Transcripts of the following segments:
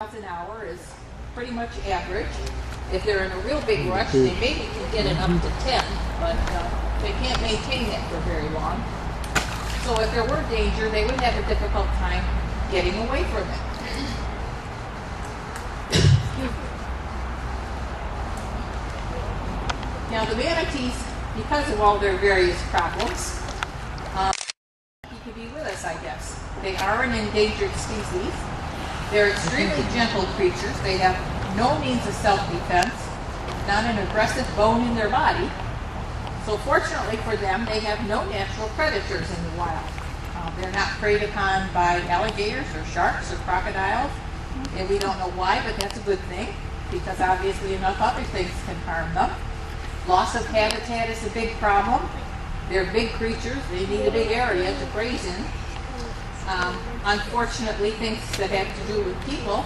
an hour is pretty much average. If they're in a real big rush, they maybe can get it up to 10, but they can't maintain that for very long. So if there were danger, they would have a difficult time getting away from it. Now the manatees, because of all their various problems, could be with us, I guess. They are an endangered species. They're extremely gentle creatures. They have no means of self-defense, not an aggressive bone in their body. So fortunately for them, they have no natural predators in the wild. They're not preyed upon by alligators or sharks or crocodiles. And we don't know why, but that's a good thing, because obviously enough other things can harm them. Loss of habitat is a big problem. They're big creatures. They need a big area to graze in. Unfortunately, things that have to do with people,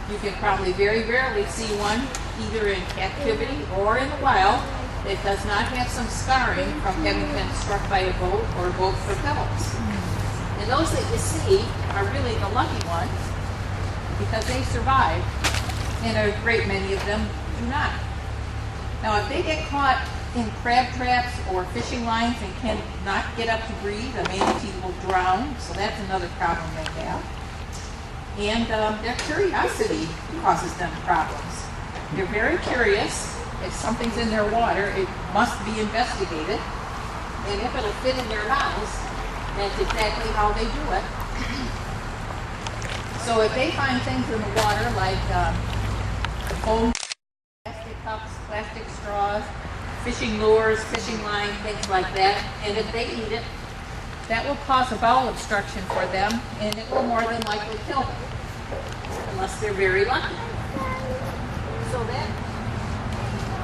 you can probably very rarely see one either in captivity or in the wild that does not have some scarring from having been struck by a boat or boat propellers. And those that you see are really the lucky ones because they survive, and a great many of them do not. Now, if they get caught in crab traps or fishing lines and cannot get up to breathe, a manatee will drown, so that's another problem they have. And their curiosity causes them problems. They're very curious. If something's in their water, it must be investigated. And if it'll fit in their mouths, that's exactly how they do it. So if they find things in the water like foam, plastic cups, plastic straws, fishing lures, fishing line, things like that, and if they eat it, that will cause a bowel obstruction for them, and it will more than likely kill them, unless they're very lucky. So that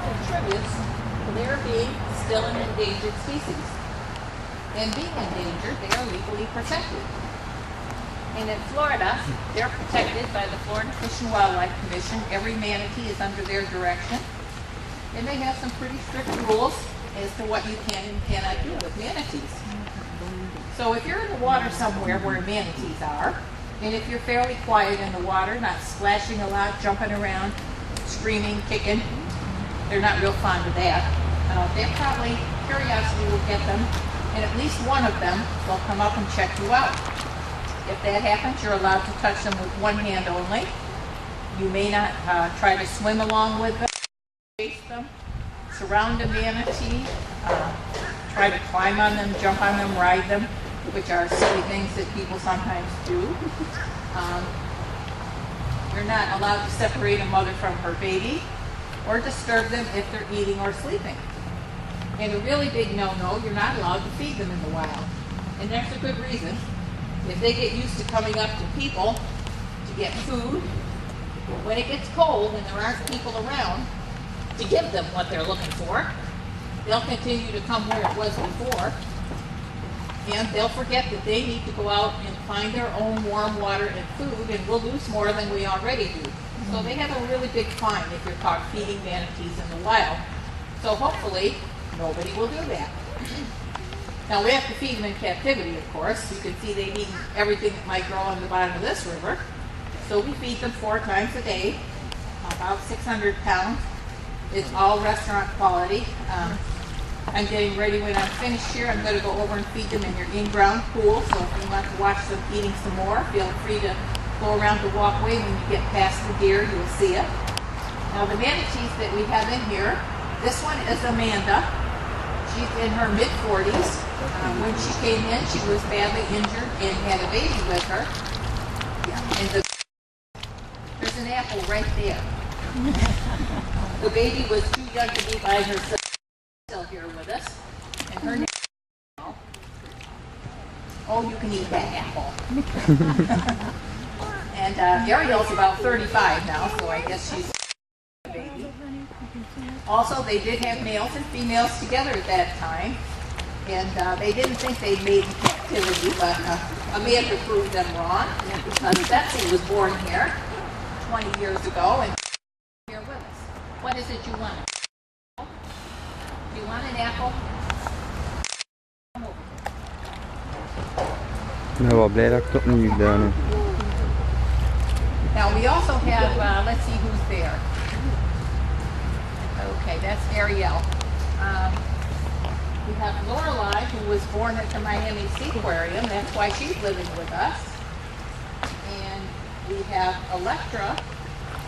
contributes to their being still an endangered species. And being endangered, they are legally protected. And in Florida, they're protected by the Florida Fish and Wildlife Commission. Every manatee is under their direction. And they have some pretty strict rules as to what you can and cannot do with manatees. So if you're in the water somewhere where manatees are, and if you're fairly quiet in the water, not splashing a lot, jumping around, screaming, kicking, they're not real fond of that. They're probably, curiosity will get them, and at least one of them will come up and check you out. If that happens, you're allowed to touch them with one hand only. You may not try to swim along with them, chase them, surround a manatee, try to climb on them, jump on them, ride them, which are silly things that people sometimes do. You're not allowed to separate a mother from her baby or disturb them if they're eating or sleeping. And a really big no-no, you're not allowed to feed them in the wild. And there's a good reason. If they get used to coming up to people to get food, when it gets cold and there aren't people around to give them what they're looking for, they'll continue to come where it was before, and they'll forget that they need to go out and find their own warm water and food, and we'll lose more than we already do. So they have a really big fine if you're caught feeding manatees in the wild. So hopefully, nobody will do that. Now we have to feed them in captivity, of course. You can see they've eaten everything that might grow on the bottom of this river. So we feed them 4 times a day, about 600 pounds. It's all restaurant quality. I'm getting ready when I'm finished here. I'm going to go over and feed them in your in-ground pool. So if you want to watch them eating some more, feel free to go around the walkway. When you get past the deer, you'll see it. Now the manatees that we have in here, this one is Amanda. She's in her mid-40s. When she came in, she was badly injured and had a baby with her. Yeah. And there's an apple right there. The baby was too young to be by herself. Still here with us. And her name is Oh, you can eat that apple. And Ariel's about 35 now, so I guess she's a baby. Also, they did have males and females together at that time. And they didn't think they'd made in captivity, but Amanda proved them wrong. Betsy was born here 20 years ago and here with us. What is it you want? Do you want an apple? Ik ben wel blij dat ik het opnieuw gedaan heb. Now we also have, let's see who's there. Okay, that's Ariel. We have Lorelei, who was born at the Miami Sea Aquarium. That's why she's living with us. And we have Electra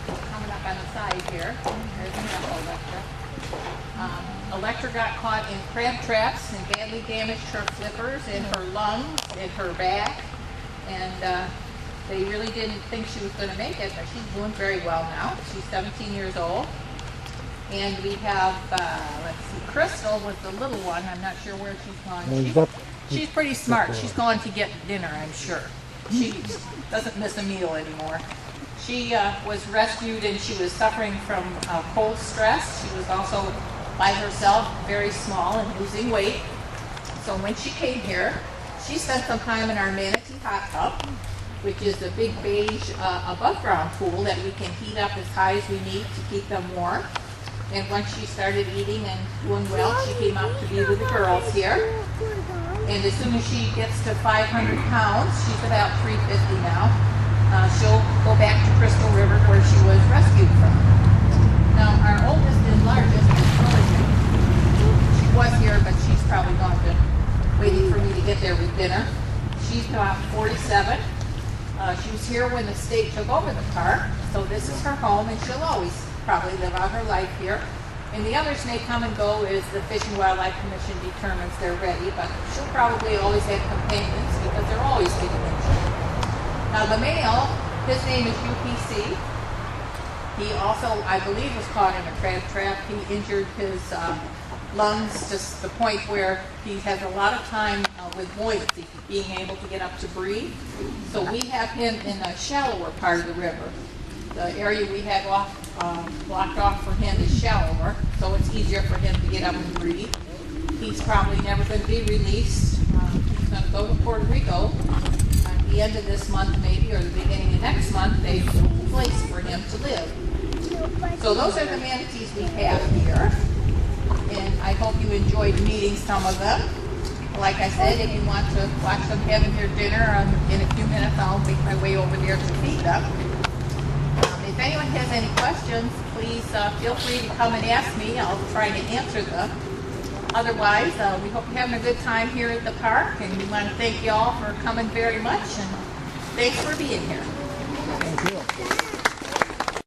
coming up on the side here. There's another Electra. Electra got caught in crab traps and badly damaged her flippers and her lungs and her back. And they really didn't think she was going to make it, but she's doing very well now. She's 17 years old. And we have, let's see, Crystal was the little one. I'm not sure where she's gone. She's pretty smart. She's going to get dinner, I'm sure. She doesn't miss a meal anymore. She was rescued and she was suffering from cold stress. She was also by herself, very small and losing weight. So when she came here, she spent some time in our manatee hot tub, which is a big beige above ground pool that we can heat up as high as we need to keep them warm. And once she started eating and doing well, she came out to be with the girls here. And as soon as she gets to 500 pounds, she's about 350 now, she'll go back to Crystal River where she was rescued from. Now, our oldest and largest is Lillian. She was here, but she's probably gone to waiting for me to get there with dinner. She's about 47. She was here when the state took over the park, so this is her home, and she'll always probably live out her life here. And the others may come and go as the Fish and Wildlife Commission determines they're ready, but she'll probably always have companions because they're always being mentioned. Now the male, his name is UPC. He also, I believe, was caught in a crab trap. He injured his lungs to the point where he has a lot of time with buoyancy, being able to get up to breathe. So we have him in a shallower part of the river. The area we had blocked off for him is shallower, so it's easier for him to get up and breathe. He's probably never going to be released. He's going to go to Puerto Rico at the end of this month maybe, or the beginning of next month. They've built a place for him to live. So those are the manatees we have here, and I hope you enjoyed meeting some of them. Like I said, if you want to watch them having their dinner, in a few minutes I'll make my way over there to feed them. If anyone has any questions, please feel free to come and ask me. I'll try to answer them. Otherwise, we hope you're having a good time here at the park, and we want to thank you all for coming very much, and thanks for being here. Thank you.